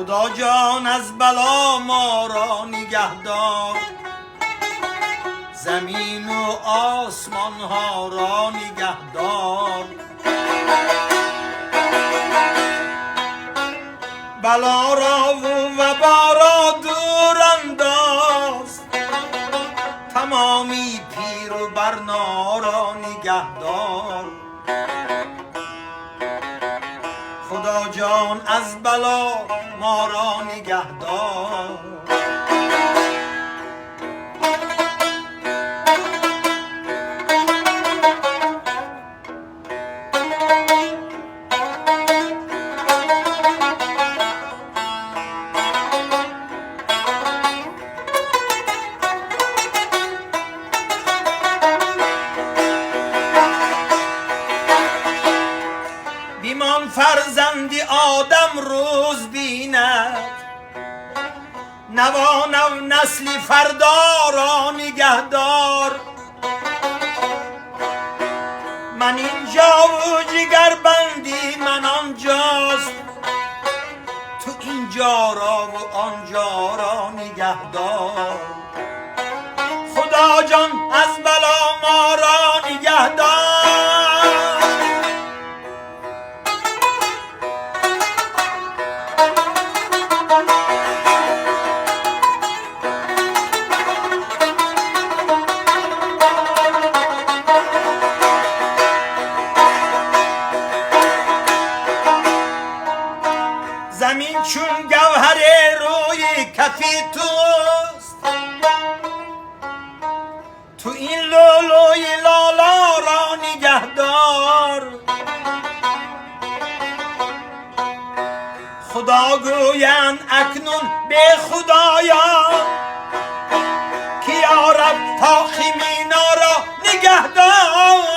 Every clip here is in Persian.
خدا جان از بلا ما را نگهدار، زمین و آسمان ها را نگهدار. بلا را و وبا را دور انداز، تمامی پیر و برنا را نگهدار. خدا جان از بلا ما را نگهدار. بیمان فرزندی آدم روز بیند، نوانم نسلی فردا را نگهدار. من اینجا و جگر بندی من آنجاست، تو اینجا را و آنجا را نگهدار. خدا جان از بلا ما را نگهدار. زمین چون گوهر روی کفی توست، تو این لولوی لالا را نگهدار. خدا گویند اکنون به خدایا که یا رب تا خمینا را نگهدار.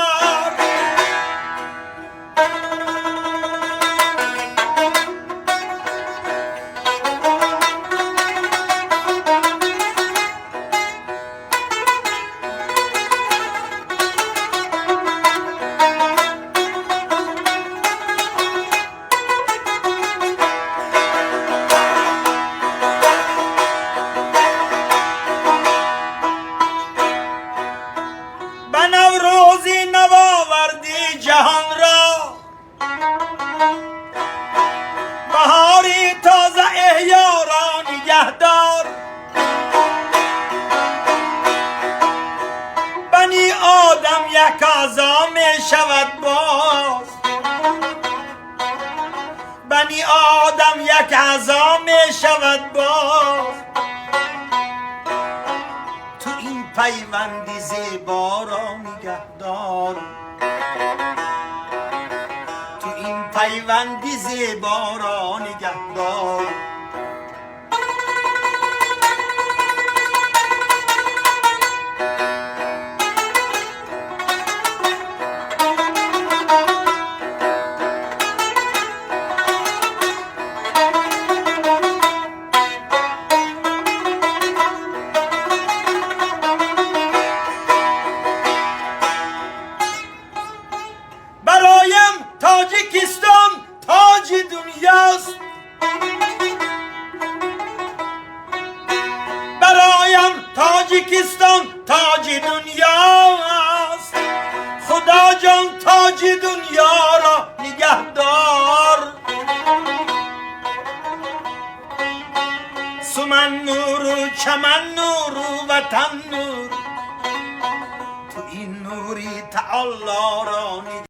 نوروزی نواوردی جهان را، بهاری تازه احیا را نگهدار. بنی آدم یک اعضا می شود باز، بنی آدم یک اعضا می شود باز. پیوندی زیبا را نگهدار، تو این پیوندی زیبا را نگهدار. تاجیکستان تاج دنیاست، برایم تاجیکستان تاج دنیاست. خدا جان تاج دنیا را نگهدار. سمن نور و چمن نور و وطن نور، تو این نوری تعالی را نگهدار.